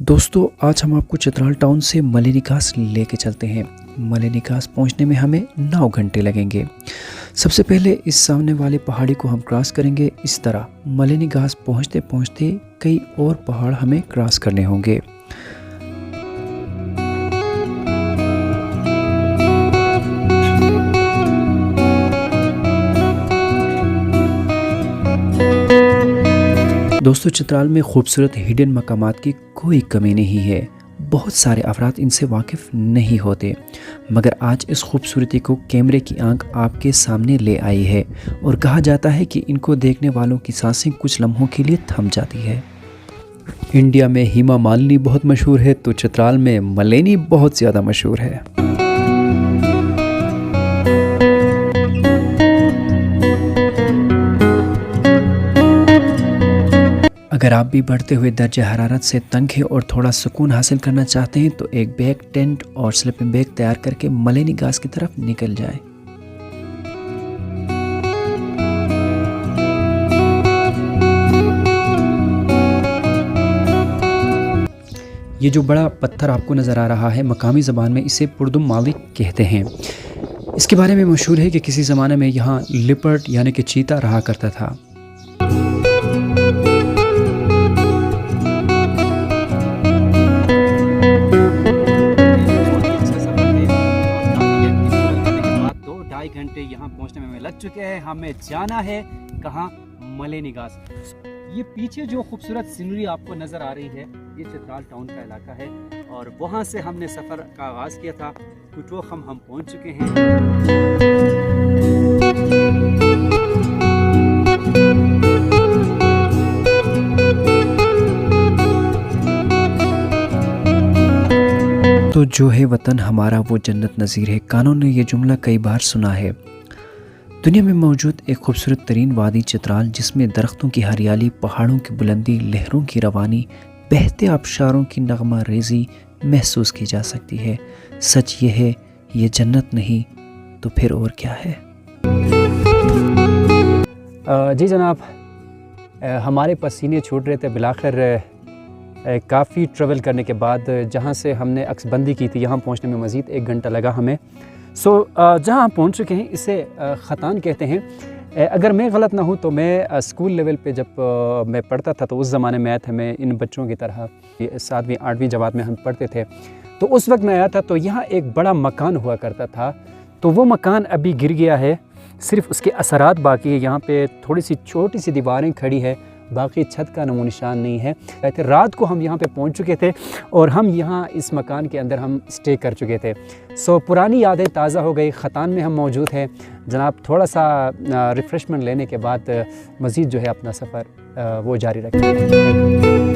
दोस्तों आज हम आपको चित्राल टाउन से मलेनिकास लेके चलते हैं। मलेनिकास पहुंचने में हमें 9 घंटे लगेंगे। सबसे पहले इस सामने वाले पहाड़ी को हम क्रॉस करेंगे। इस तरह मलेनिकास पहुंचते पहुंचते कई और पहाड़ हमें क्रॉस करने होंगे। दोस्तों चित्राल में खूबसूरत हिडन मकामात की कोई कमी नहीं है। बहुत सारे अफराद इनसे वाकिफ़ नहीं होते, मगर आज इस खूबसूरती को कैमरे की आंख आपके सामने ले आई है और कहा जाता है कि इनको देखने वालों की सांसें कुछ लम्हों के लिए थम जाती है। इंडिया में हेमा मालिनी बहुत मशहूर है, तो चित्राल में मलेनी बहुत ज़्यादा मशहूर है। अगर आप भी बढ़ते हुए दर्जे हरारत से तंग हैं और थोड़ा सुकून हासिल करना चाहते हैं तो एक बैग, टेंट और स्लीपिंग बैग तैयार करके मलेनिकास की तरफ निकल जाएं। ये जो बड़ा पत्थर आपको नज़र आ रहा है, मकामी ज़बान में इसे पुरदुम मालिक कहते हैं। इसके बारे में मशहूर है कि किसी ज़माने में यहाँ लिपर्ड यानी कि चीता रहा करता था। घंटे यहाँ पहुँचने में लग चुके हैं। हमें जाना है कहाँ? मलेनिकास। ये पीछे जो खूबसूरत सीनरी आपको नज़र आ रही है, ये चित्राल टाउन का इलाका है और वहाँ से हमने सफ़र का आगाज़ किया था। कुटोखम हम पहुँच चुके हैं। तो जो है वतन हमारा वो जन्नत नज़ीर है। कानों ने ये जुमला कई बार सुना है। दुनिया में मौजूद एक खूबसूरत तरीन वादी चित्राल, जिसमें दरख्तों की हरियाली, पहाड़ों की बुलंदी, लहरों की रवानी, बहते आबशारों की नगमा रेजी महसूस की जा सकती है। सच ये है, ये जन्नत नहीं तो फिर और क्या है। जी जनाब, हमारे पसीने छूट रहे थे। बिलाखिर काफ़ी ट्रैवल करने के बाद जहाँ से हमने अक्सबंदी की थी, यहाँ पहुँचने में मज़ीद 1 घंटा लगा हमें। जहाँ हम पहुँच चुके हैं इसे ख़तान कहते हैं। अगर मैं गलत ना हूँ तो मैं स्कूल लेवल पे जब मैं पढ़ता था तो उस ज़माने में आया था। मैं इन बच्चों की तरह 7वीं 8वीं जमात में हम पढ़ते थे, तो उस वक्त मैं आया था। तो यहाँ एक बड़ा मकान हुआ करता था, तो वो मकान अभी गिर गया है, सिर्फ उसके असरात बाकी है। यहाँ पे थोड़ी सी छोटी सी दीवारें खड़ी है, बाकी छत का नमो निशान नहीं है। रात को हम यहाँ पे पहुँच चुके थे और हम यहाँ इस मकान के अंदर हम स्टे कर चुके थे। पुरानी यादें ताज़ा हो गई। ख़तान में हम मौजूद हैं जनाब। थोड़ा सा रिफ़्रेशमेंट लेने के बाद मज़ीद जो है अपना सफ़र वो जारी रखेंगे।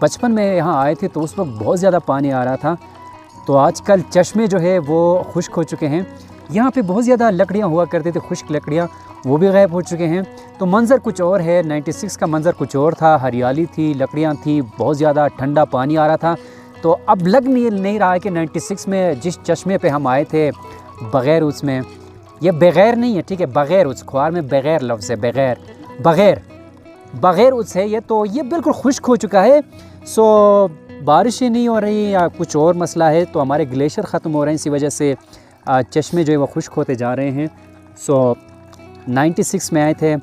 बचपन में यहाँ आए थे तो उस वक्त बहुत ज़्यादा पानी आ रहा था, तो आजकल चश्मे जो है वो खुश्क हो चुके हैं। यहाँ पे बहुत ज़्यादा लकड़ियाँ हुआ करते थे, खुश्क लकड़ियाँ, वो भी गायब हो चुके हैं। तो मंज़र कुछ और है। 96 का मंज़र कुछ और था। हरियाली थी, लकड़ियाँ थी, बहुत ज़्यादा ठंडा पानी आ रहा था। तो अब लग नहीं रहा है कि 96 में जिस चश्मे पर हम आए थे बग़ैर उसमें, ये बग़ैर नहीं है, ठीक है, बग़ैर उस ख्वार में बग़ैर लफ्ज़ है, बग़ैर उस है ये, तो ये बिल्कुल खुश्क हो चुका है। बारिशें नहीं हो रही या कुछ और मसला है, तो हमारे ग्लेशियर ख़त्म हो रहे हैं, इसी वजह से चश्मे जो है वो खुश्क होते जा रहे हैं। 96 में आए थे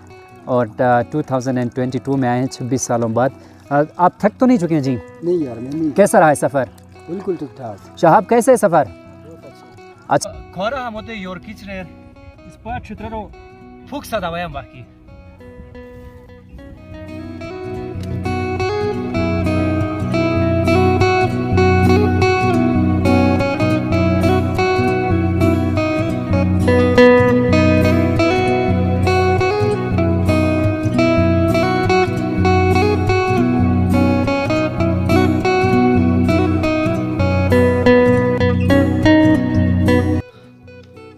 और 2022 में आए हैं, 26 सालों बाद। आप थक तो नहीं चुके हैं जी? नहीं यार, मैं नहीं। कैसा रहा है सफ़र? बिल्कुल ठीक ठाक। शाहब कैसे है सफ़र? अच्छा खरा हम होते योर किच रे इस पर क्षेत्र फुक सदा वयम बाकी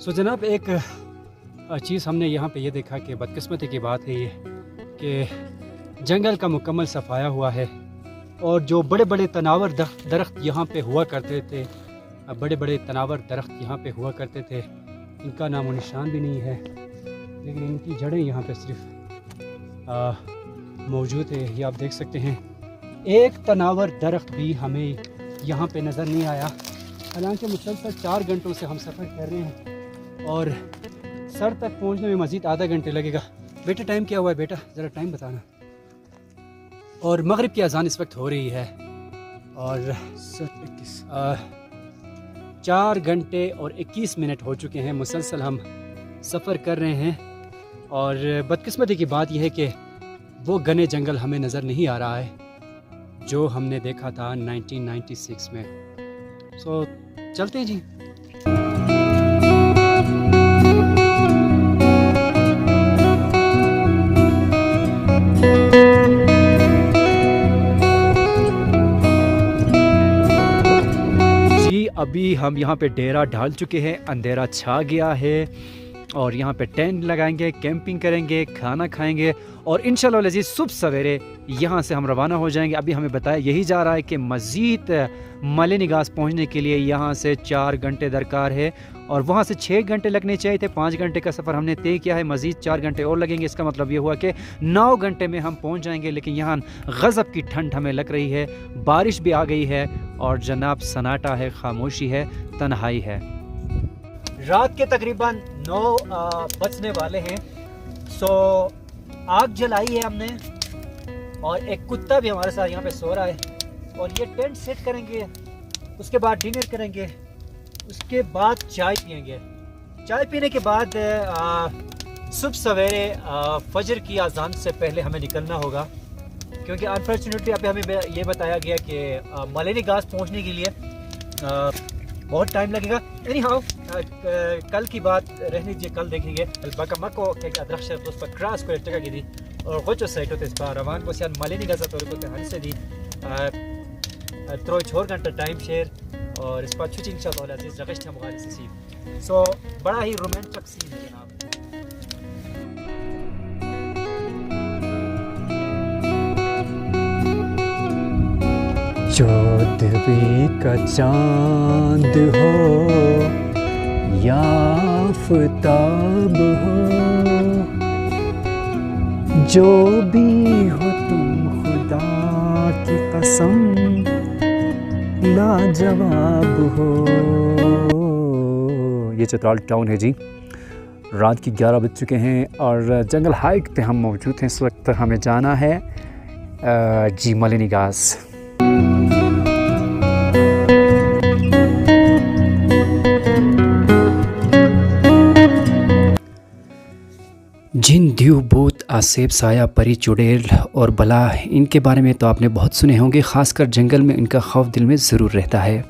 जनाब, एक चीज़ हमने यहाँ पे ये देखा कि बदकिस्मती की बात है ये कि जंगल का मुकम्मल सफाया हुआ है और जो बड़े बड़े तनावर दरख्त यहाँ पे हुआ करते थे, बड़े बड़े तनावर दरख्त यहाँ पे हुआ करते थे, इनका नामो निशान भी नहीं है, लेकिन इनकी जड़ें यहाँ पे सिर्फ मौजूद है। ये आप देख सकते हैं, एक तनावर दरख्त भी हमें यहाँ पे नज़र नहीं आया। हालांकि मुसलसल 4 घंटों से हम सफ़र कर रहे हैं और सर तक पहुँचने में मज़ीद आधा घंटे लगेगा। बेटा टाइम क्या हुआ है बेटा, ज़रा टाइम बताना। और मगरिब की अजान इस वक्त हो रही है और 4 घंटे और 21 मिनट हो चुके हैं। मुसलसल हम सफ़र कर रहे हैं और बदकिस्मती की बात यह है कि वो घने जंगल हमें नज़र नहीं आ रहा है जो हमने देखा था 1996 में। सो चलते हैं जी। अभी हम यहाँ पे डेरा डाल चुके हैं, अंधेरा छा गया है और यहाँ पे टेंट लगाएंगे, कैंपिंग करेंगे, खाना खाएंगे और इंशाल्लाह अज़ीज़ सुबह सवेरे यहाँ से हम रवाना हो जाएंगे। अभी हमें बताया यही जा रहा है कि मज़ीद मले निगास पहुँचने के लिए यहाँ से 4 घंटे दरकार है और वहाँ से 6 घंटे लगने चाहिए थे। 5 घंटे का सफ़र हमने तय किया है, मज़ीद 4 घंटे और लगेंगे। इसका मतलब ये हुआ कि 9 घंटे में हम पहुँच जाएंगे। लेकिन यहाँ गज़ब की ठंड हमें लग रही है, बारिश भी आ गई है और जनाब सन्नाटा है, खामोशी है, तन्हाई है। रात के तकरीबन 9 बजने वाले हैं। सो आग जलाई है हमने और एक कुत्ता भी हमारे साथ यहाँ पे सो रहा है और ये टेंट सेट करेंगे, उसके बाद डिनर करेंगे, उसके बाद चाय पियेंगे। चाय पीने के बाद सुबह सवेरे फजर की अजान से पहले हमें निकलना होगा, क्योंकि अनफॉर्चुनेटली अभी हमें ये बताया गया कि मले निगास पहुँचने के लिए बहुत टाइम लगेगा। एनी हाउ कल की बात रहने दीजिए, कल देखेंगे। Baka के अदरख शर्त उस पर क्रॉस को टका की दी और गोचो साइट होते इस पर रवान को सियान मले निगास तो को हन से दी त्रो छोर घंटा टाइम शेयर और इस पर छुचिंग इंशाल्लाह अज़ीज़ रगश्त हम गाली से सीन। सो बड़ा ही रोमांटिक सीन है जनाब। चौदहवीं का चांद हो या आफताब हो, जो भी हो तुम खुदा की कसम लाजवाब हो। ये चित्राल टाउन है जी। रात की 11 बज चुके हैं और जंगल हाइट पे हम मौजूद हैं। इस वक्त हमें जाना है जी मले निगास। जिन दीव भूत आसेब साया परी चुड़ैल और बला, इनके बारे में तो आपने बहुत सुने होंगे। ख़ासकर जंगल में इनका खौफ दिल में ज़रूर रहता है।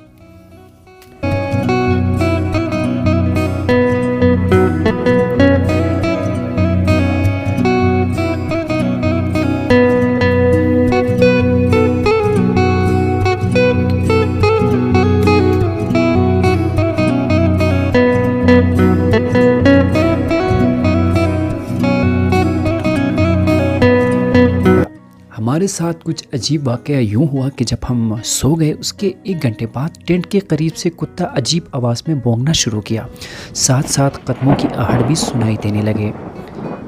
हमारे साथ कुछ अजीब वाक़या यूँ हुआ कि जब हम सो गए उसके 1 घंटे बाद टेंट के करीब से कुत्ता अजीब आवाज़ में भौंकना शुरू किया। साथ साथ कदमों की आहट भी सुनाई देने लगे।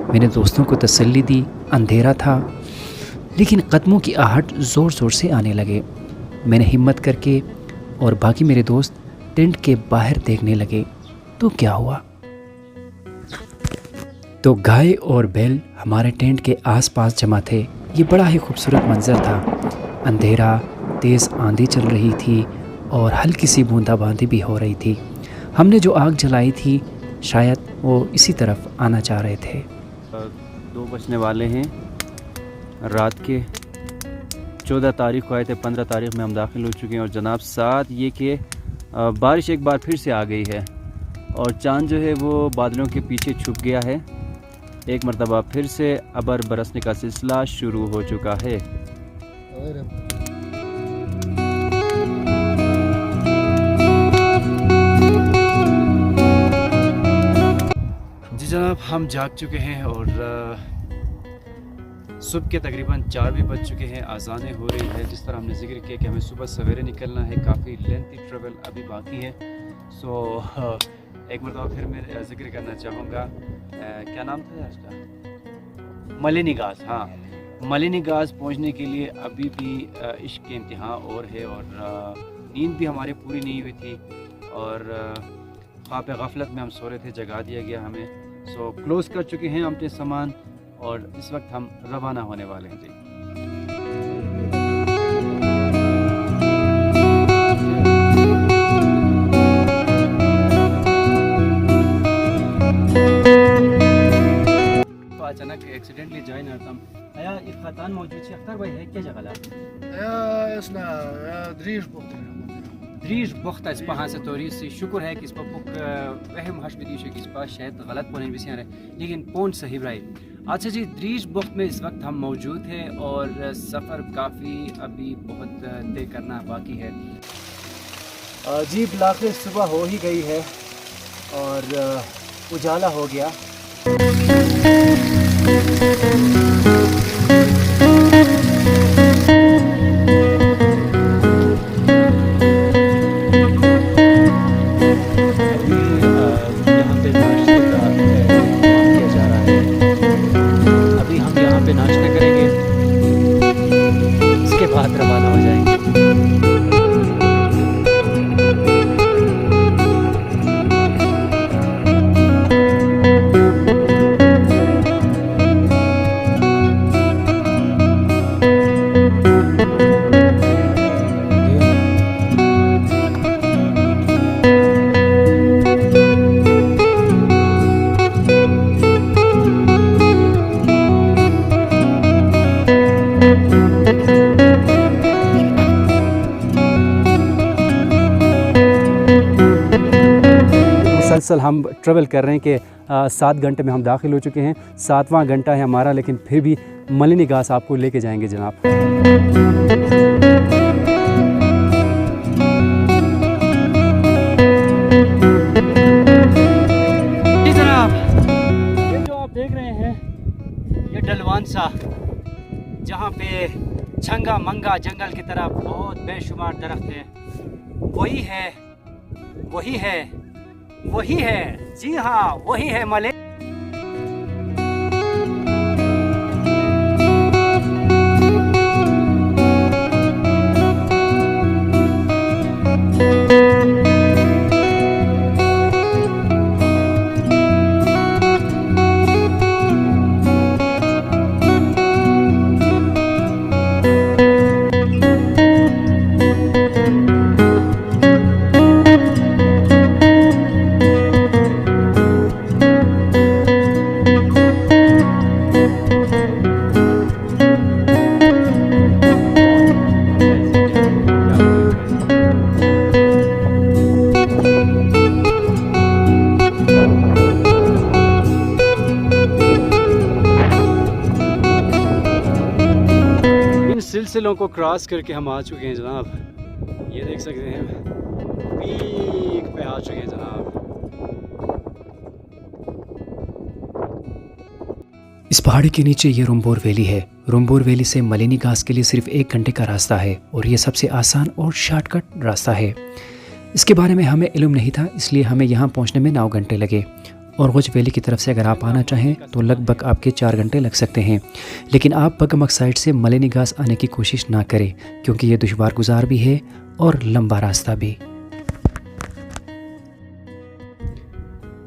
मैंने दोस्तों को तसल्ली दी, अंधेरा था लेकिन कदमों की आहट ज़ोर ज़ोर से आने लगे। मैंने हिम्मत करके और बाकी मेरे दोस्त टेंट के बाहर देखने लगे तो क्या हुआ, तो गाय और बैल हमारे टेंट के आसपास जमा थे। ये बड़ा ही खूबसूरत मंजर था। अंधेरा, तेज़ आंधी चल रही थी और हल्की सी बूंदाबांदी भी हो रही थी। हमने जो आग जलाई थी शायद वो इसी तरफ आना चाह रहे थे। 2 बजने वाले हैं रात के। 14 तारीख को आए थे, 15 तारीख में हम दाखिल हो चुके हैं और जनाब साथ ये कि बारिश एक बार फिर से आ गई है और चाँद जो है वो बादलों के पीछे छुप गया है। एक मरतबा फिर से अबर बरसने का सिलसिला शुरू हो चुका है। जी जनाब, हम जाग चुके हैं और सुबह के तकरीबन 4 भी बज चुके हैं, आज़ानें हो रही है। जिस तरह हमने जिक्र किया कि हमें सुबह सवेरे निकलना है, काफ़ी लेंथी ट्रेवल अभी बाकी है। सो एक मरतबा फिर मैं जिक्र करना चाहूँगा, क्या नाम था इसका, मलिनी गाज। हाँ, मलिनी गाज पहुँचने के लिए अभी भी इश्क के इम्तिहान और है, और नींद भी हमारी पूरी नहीं हुई थी, और ख्वाब गफलत में हम सो रहे थे, जगा दिया गया हमें। सो क्लोज़ कर चुके हैं अपने सामान, और इस वक्त हम रवाना होने वाले हैं जी। तो अचानक एक्सीडेंटली जॉइन करता आया एक खतान मौजूद है। अख्तर भाई है क्या जगह दरीज बख्त इस पहाँ से तोरी से शुक्र है कि इस पर पुक वहम हश भी कि इस पर शायद गलत पौने भी रहे, लेकिन पहुँच सही रही। अच्छा जी, दरीज बख्त में इस वक्त हम मौजूद हैं, और सफ़र काफ़ी अभी बहुत तय करना बाकी है जी। बिलाखिर सुबह हो ही गई है और उजाला हो गया। नाश्ता करेंगे, इसके बाद रवाना हो जाएंगे। मुसलसल हम ट्रेवल कर रहे हैं कि 7 घंटे में हम दाखिल हो चुके हैं, 7वां घंटा है हमारा, लेकिन फिर भी मलिनी गास आपको लेके जाएंगे जनाब। जी जनाब, ये जो आप देख रहे हैं ये डलवान सा, जहाँ पे छंगा मंगा जंगल की तरह बहुत बेशुमार दरख्त हैं, वही है वही है वही है, जी हाँ वही है मले। सिलसिलों को क्रॉस करके हम आ चुके हैं जनाब। ये देख सकते हैं पीक पे आ चुके हैं जनाब। इस पहाड़ी के नीचे ये रुम्बोर वैली है। रुम्बोर वैली से मलिनी गास के लिए सिर्फ 1 घंटे का रास्ता है, और ये सबसे आसान और शॉर्टकट रास्ता है। इसके बारे में हमें इल्म नहीं था, इसलिए हमें यहाँ पहुँचने में 9 घंटे लगे। और गुज वैली की तरफ से अगर आप आना चाहें तो लगभग आपके 4 घंटे लग सकते हैं। लेकिन आप बगमक साइड से मलिनी गास आने की कोशिश ना करें, क्योंकि ये दुश्वार गुजार भी है और लंबा रास्ता भी।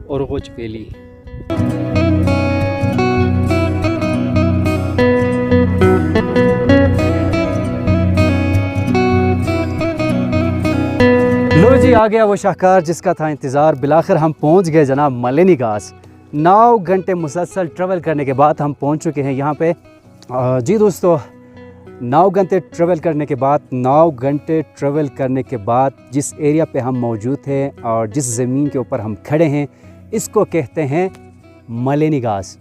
और गुज वैली लो जी, आ गया वो शाहकार जिसका था इंतज़ार। बिलाखिर हम पहुंच गए जनाब मलिनी गास। 9 घंटे मुसलसल ट्रैवल करने के बाद हम पहुंच चुके हैं यहाँ पे। जी दोस्तों, 9 घंटे ट्रैवल करने के बाद 9 घंटे ट्रैवल करने के बाद जिस एरिया पे हम मौजूद थे और जिस ज़मीन के ऊपर हम खड़े हैं, इसको कहते हैं मलिनी गास।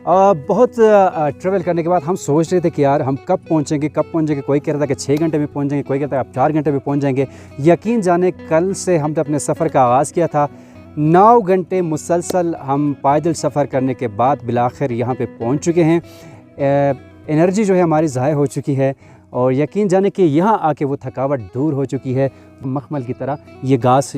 बहुत ट्रैवल करने के बाद हम सोच रहे थे कि यार हम कब पहुंचेंगे। कोई कह रहा था कि 6 घंटे में पहुंचेंगे, कोई कहता है आप 4 घंटे में पहुंच जाएंगे। यकीन जाने कल से हमने अपने सफ़र का आगाज़ किया था। 9 घंटे मुसलसल हम पैदल सफ़र करने के बाद बिलाखिर यहाँ पे पहुँच चुके हैं। एनर्जी जो है हमारी ज़ाय हो चुकी है और यकीन जाने कि यहाँ आके वो थकावट दूर हो चुकी है। मखमल की तरह ये घास,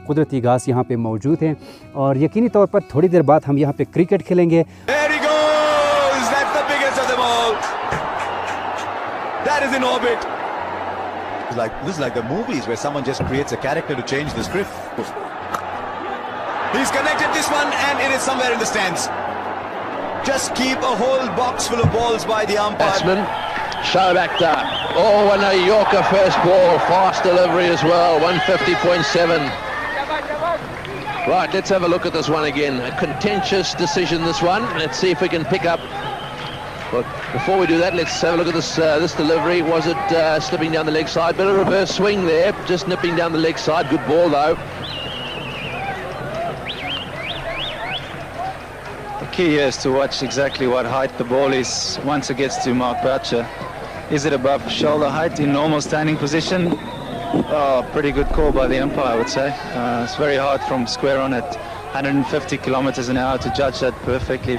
कुदरती घास यहाँ पे मौजूद है और यकीनी तौर पर थोड़ी देर बाद हम यहाँ पे क्रिकेट खेलेंगे। There he goes! That's the biggest of them all. That is in orbit. This is like the movies where someone just creates a character to change the script. He's connected this one and it is somewhere in the stands. Just keep a whole box full of balls by the umpire. Batsman, Showbacter. Oh, and a Yorker first ball. Fast delivery as well. 150.7. Right, let's have a look at this one again. A contentious decision, this one. Let's see if we can pick up. But before we do that, let's have a look at this this delivery. Was it slipping down the leg side? Bit of reverse swing there. Just nipping down the leg side. Good ball, though. The key here is to watch exactly what height the ball is once it gets to Mark Boucher. Is it above shoulder height in normal standing position? Oh, pretty good call by the umpire, I would say. It's very hard from square on at 150 kilometers an hour to judge that perfectly.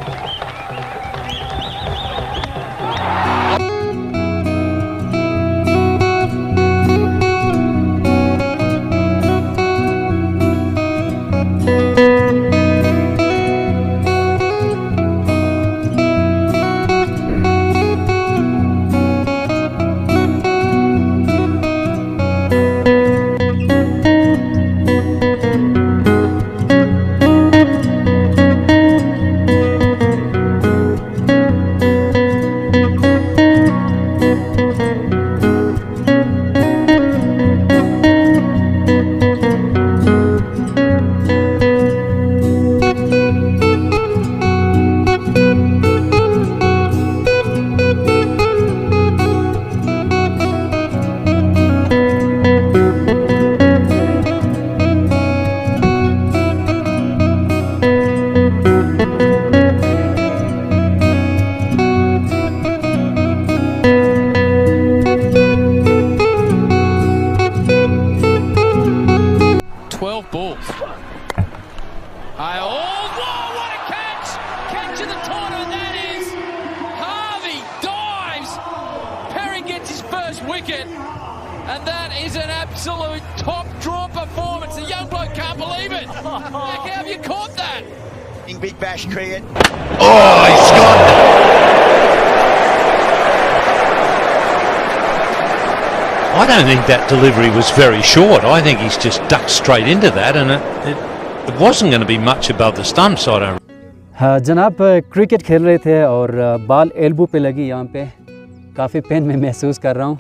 And that is an absolute top draw performance. The young bloke can't believe it. How have you caught that? Big bash cricket. Oh, he's got it. I don't think that delivery was very short. I think he's just ducked straight into that, and it wasn't going to be much above the stumps, I don't. हाँ जनाब, cricket खेल रहे थे और ball elbow पे लगी। यहाँ पे काफ़ी पेन में महसूस कर रहा हूँ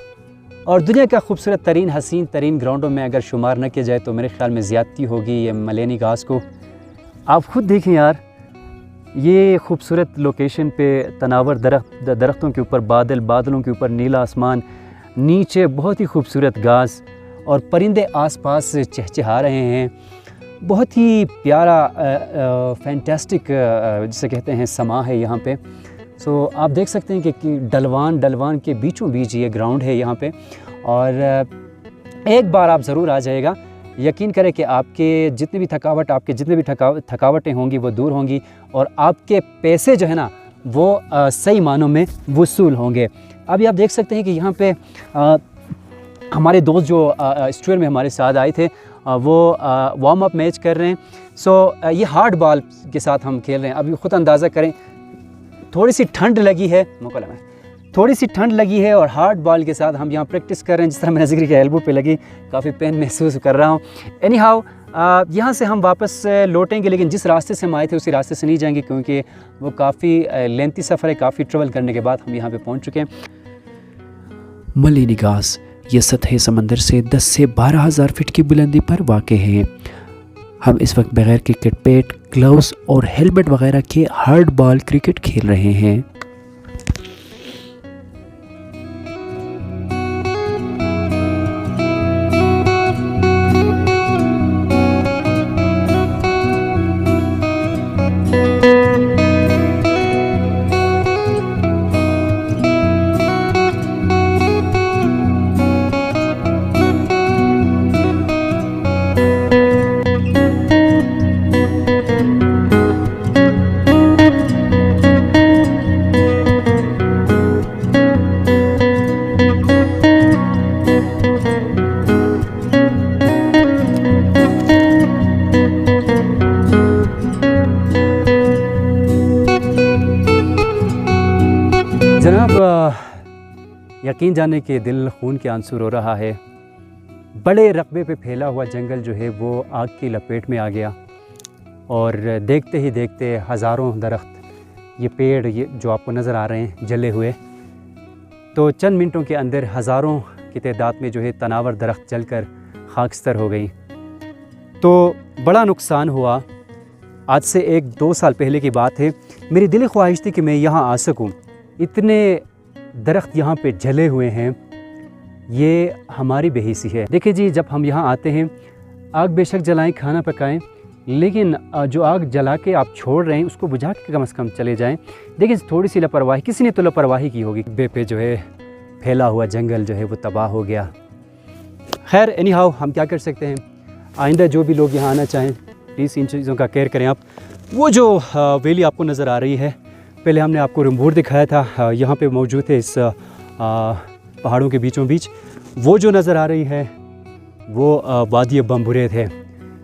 और दुनिया का खूबसूरत तरीन हसीन तरीन ग्राउंडों में अगर शुमार न किया जाए तो मेरे ख्याल में ज़्यादती होगी ये मलेनी घास को। आप ख़ुद देखें यार, ये खूबसूरत लोकेशन पे तनावर दरख्तों के ऊपर बादल, बादलों के ऊपर नीला आसमान, नीचे बहुत ही खूबसूरत घास और परिंदे आसपास चहचहा रहे हैं। बहुत ही प्यारा फैंटास्टिक जिसे कहते हैं समा है यहाँ पे। सो आप देख सकते हैं कि डलवान के बीचों बीच ये ग्राउंड है यहाँ पे और एक बार आप ज़रूर आ जाइएगा। यकीन करें कि आपके जितनी भी थकावटें होंगी वो दूर होंगी और आपके पैसे जो है ना वो सही मानों में वसूल होंगे। अभी आप देख सकते हैं कि यहाँ पे हमारे दोस्त जो स्टूडियो में हमारे साथ आए थे वो वार्म अप मैच कर रहे हैं। सो ये हार्ड बॉल के साथ हम खेल रहे हैं। अभी ख़ुद अंदाज़ा करें, थोड़ी सी ठंड लगी है, थोड़ी सी ठंड लगी है और हार्ड बॉल के साथ हम यहाँ प्रैक्टिस कर रहे हैं। जिस तरह मैंने जिक्र किया एल्बो पे लगी, काफ़ी पेन महसूस कर रहा हूँ। एनी हाउ यहाँ से हम वापस लौटेंगे, लेकिन जिस रास्ते से हम आए थे उसी रास्ते से नहीं जाएंगे क्योंकि वो काफ़ी लेंथी सफ़र है। काफ़ी ट्रैवल करने के बाद हम यहाँ पे पहुँच चुके हैं। मलेनी घास ये सतह समंदर से 10 से 12,000 फीट की बुलंदी पर वाक़ है। हम इस वक्त बगैर क्रिकेट बैट, ग्लव्स और हेलमेट वगैरह के हार्ड बॉल क्रिकेट खेल रहे हैं। यकीन जाने के दिल खून के आंसू रो रहा है। बड़े रकबे पे फैला हुआ जंगल जो है वो आग की लपेट में आ गया और देखते ही देखते हज़ारों दरख्त, ये पेड़ ये जो आपको नज़र आ रहे हैं जले हुए, तो चंद मिनटों के अंदर हज़ारों की तादाद में जो है तनावर दरख्त जलकर खाकस्तर हो गई। तो बड़ा नुकसान हुआ। आज से 1-2 साल पहले की बात है। मेरी दिली ख्वाहिश थी कि मैं यहाँ आ सकूँ। इतने दरख्त यहाँ पे जले हुए हैं, ये हमारी बेहिसी है। देखिए जी, जब हम यहाँ आते हैं, आग बेशक जलाएं, खाना पकाएं, लेकिन जो आग जला के आप छोड़ रहे हैं उसको बुझा के कम से कम चले जाएं। देखिए थोड़ी सी लापरवाही, किसी ने तो लापरवाही की होगी, पे जो है फैला हुआ जंगल जो है वो तबाह हो गया। खैर एनी हाउ, हम क्या कर सकते हैं। आइंदा जो भी लोग यहाँ आना चाहें प्लीज़ इन चीज़ों का केयर करें आप। वो जो वैली आपको नज़र आ रही है, पहले हमने आपको रंबूर दिखाया था, यहाँ पे मौजूद है इस पहाड़ों के बीचों बीच। वो जो नज़र आ रही है वो वादी बम्बुरेत है,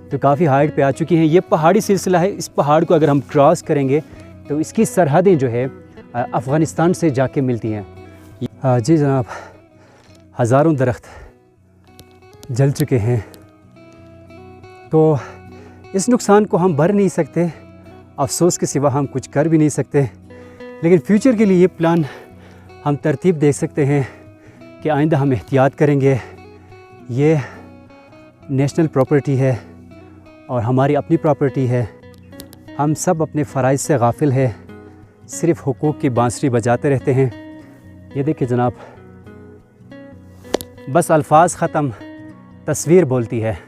तो काफ़ी हाइट पे आ चुकी हैं। ये पहाड़ी सिलसिला है। इस पहाड़ को अगर हम क्रॉस करेंगे तो इसकी सरहदें जो है अफ़गानिस्तान से जाके मिलती हैं। जी जनाब, हज़ारों दरख्त जल चुके हैं, तो इस नुकसान को हम भर नहीं सकते, अफसोस के सिवा हम कुछ कर भी नहीं सकते। लेकिन फ्यूचर के लिए ये प्लान हम तरतीब दे सकते हैं कि आइंदा हम एहतियात करेंगे। ये नेशनल प्रॉपर्टी है और हमारी अपनी प्रॉपर्टी है। हम सब अपने फ़राइज़ से गाफिल है, सिर्फ़ हुकूक़ की बांसुरी बजाते रहते हैं। ये देखिए जनाब, बस अल्फाज ख़त्म, तस्वीर बोलती है।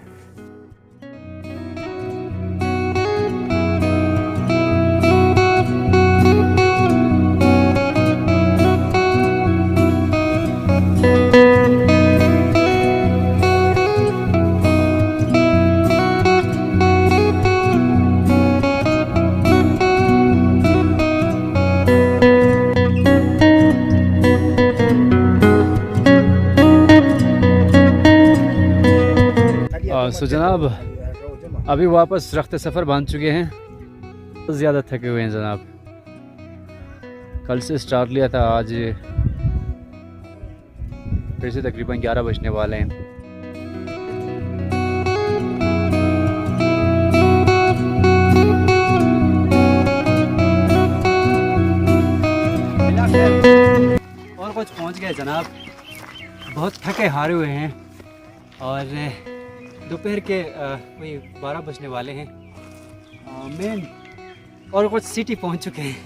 सो जनाब, अभी वापस रख्त सफ़र बांध चुके हैं। बहुत ज़्यादा थके हुए हैं जनाब। कल से स्टार्ट लिया था, आज फिर से तकरीबन 11 बजने वाले हैं। और कुछ पहुंच गए जनाब, बहुत थके हारे हुए हैं और दोपहर के कोई 12 बजने वाले हैं। मेन और कुछ सिटी पहुंच चुके हैं।